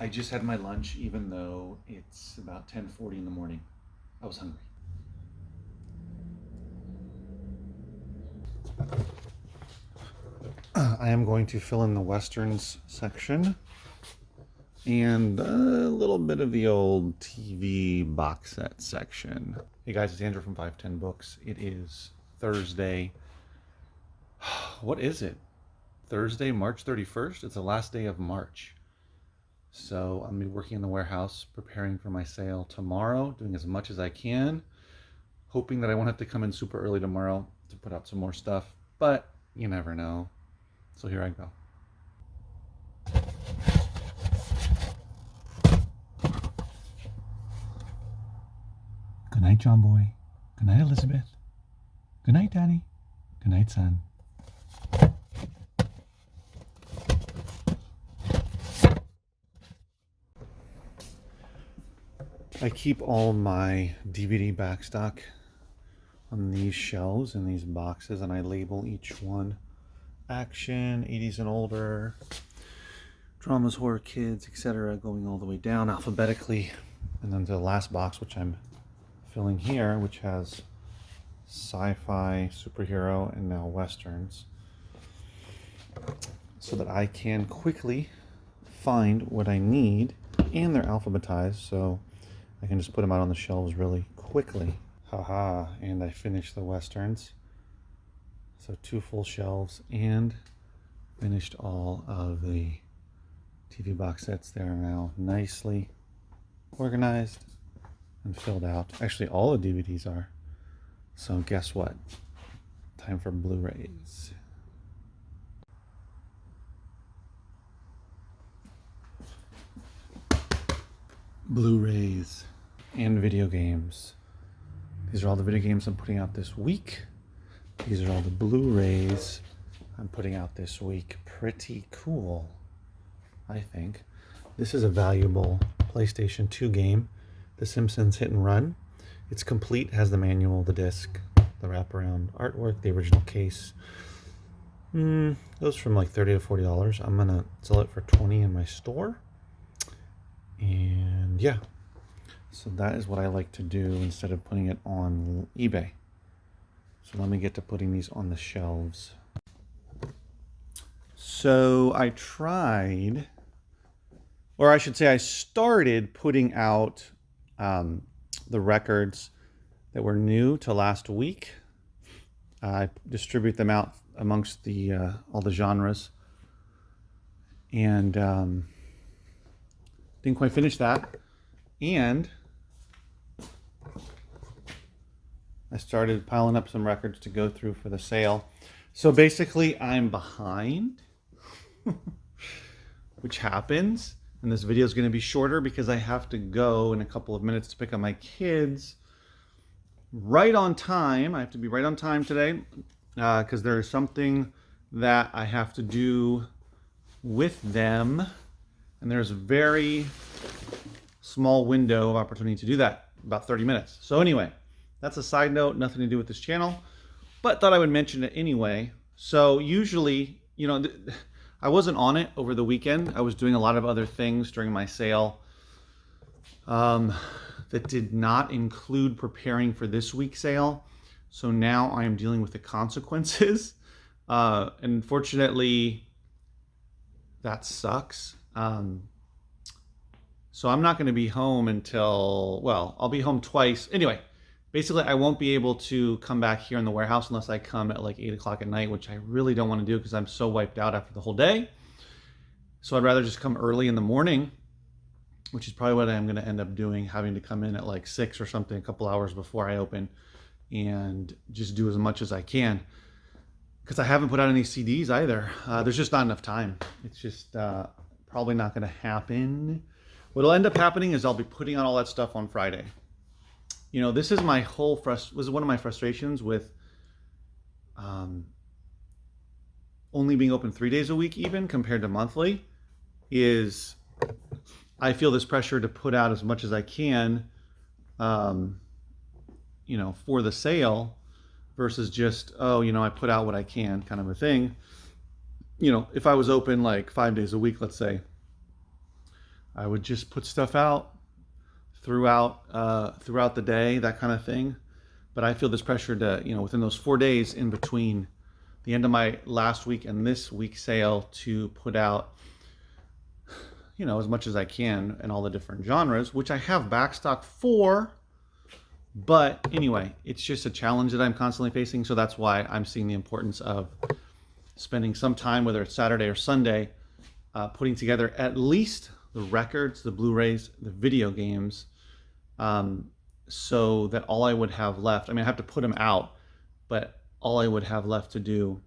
I just had my lunch, even though it's about 10:40 in the morning. I was hungry. I am going to fill in the Westerns section and a little bit of the old TV box set section. Hey guys, it's Andrew from 510 Books. It is Thursday. What is it? Thursday, March 31st? It's the last day of March. So I'm going to be working in the warehouse, preparing for my sale tomorrow, doing as much as I can, hoping that I won't have to come in super early tomorrow to put out some more stuff, but you never know. So here I go. Good night, John Boy. Good night, Elizabeth. Good night, Daddy. Good night, son. I keep all my DVD backstock on these shelves in these boxes, and I label each one action, 80s and older, dramas, horror, kids, etc., going all the way down alphabetically, and then to the last box, which I'm filling here, which has sci-fi, superhero, and now westerns, so that I can quickly find what I need, and they're alphabetized, so I can just put them out on the shelves really quickly. Haha, and I finished the westerns. So 2 full shelves, and finished all of the TV box sets. They are now nicely organized and filled out. Actually, all the DVDs are. So guess what? Time for Blu-rays. Blu-rays and video games. These are all the video games I'm putting out this week. These are all the Blu-rays I'm putting out this week. Pretty cool, I think. This is a valuable PlayStation 2 game, The Simpsons Hit and Run. It's complete, has the manual, the disc, the wraparound artwork, the original case. Goes from like $30 to $40. I'm gonna sell it for $20 in my store. And yeah, so that is what I like to do instead of putting it on eBay. So let me get to putting these on the shelves. So I tried, or I should say I started putting out the records that were new to last week. I distribute them out amongst the all the genres, and didn't quite finish that. And I started piling up some records to go through for the sale. So basically I'm behind, which happens. And this video is going to be shorter because I have to go in a couple of minutes to pick up my kids right on time. I have to be right on time today because there is something that I have to do with them. And there's a very small window of opportunity to do that, about 30 minutes. So anyway, that's a side note, nothing to do with this channel, but thought I would mention it anyway. So usually, you know, I wasn't on it over the weekend. I was doing a lot of other things during my sale that did not include preparing for this week's sale. So now I am dealing with the consequences. And unfortunately, that sucks. So I'm not going to be home until, well, I'll be home twice. Anyway, basically I won't be able to come back here in the warehouse unless I come at like 8 o'clock at night, which I really don't want to do because I'm so wiped out after the whole day. So I'd rather just come early in the morning, which is probably what I'm going to end up doing, having to come in at like 6 or something, a couple hours before I open, and just do as much as I can. Because I haven't put out any CDs either. There's just not enough time. It's just probably not going to happen. What'll end up happening is I'll be putting out all that stuff on Friday. You know, this is my whole this is one of my frustrations with only being open 3 days a week, even compared to monthly, is I feel this pressure to put out as much as I can, you know, for the sale, versus just, oh, you know, I put out what I can kind of a thing. You know, if I was open like 5 days a week, let's say, I would just put stuff out throughout the day, that kind of thing. But I feel this pressure to, within those 4 days in between the end of my last week and this week sale, to put out, as much as I can in all the different genres, which I have backstock for. But anyway, it's just a challenge that I'm constantly facing. So that's why I'm seeing the importance of spending some time, whether it's Saturday or Sunday, putting together at least the records, the Blu-rays, the video games, so that all I would have left, I have to put them out, but all I would have left to do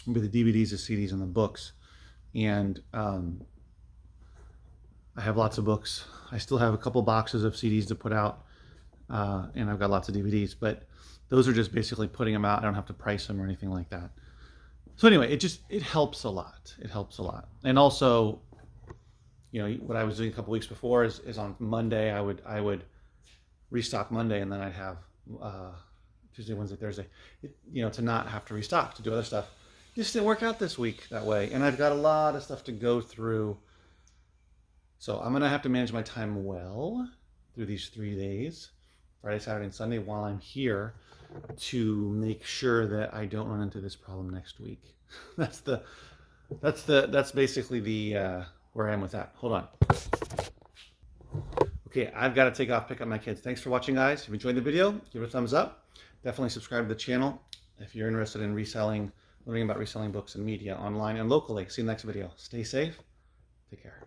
would be the DVDs, the CDs, and the books. And I have lots of books. I still have a couple boxes of CDs to put out, and I've got lots of DVDs, but those are just basically putting them out. I don't have to price them or anything like that. So anyway, it helps a lot. It helps a lot. And also, what I was doing a couple weeks before is on Monday, I would restock Monday, and then I'd have Tuesday, Wednesday, Thursday, to not have to restock, to do other stuff. It just didn't work out this week that way. And I've got a lot of stuff to go through. So I'm going to have to manage my time well through these 3 days, Friday, Saturday, and Sunday, while I'm here, to make sure that I don't run into this problem next week. That's basically the where I am with that. Hold on. Okay, I've got to take off, pick up my kids. Thanks for watching, guys. If you enjoyed the video, give it a thumbs up. Definitely subscribe to the channel if you're interested in reselling, learning about reselling books and media online and locally. See you in the next video. Stay safe. Take care.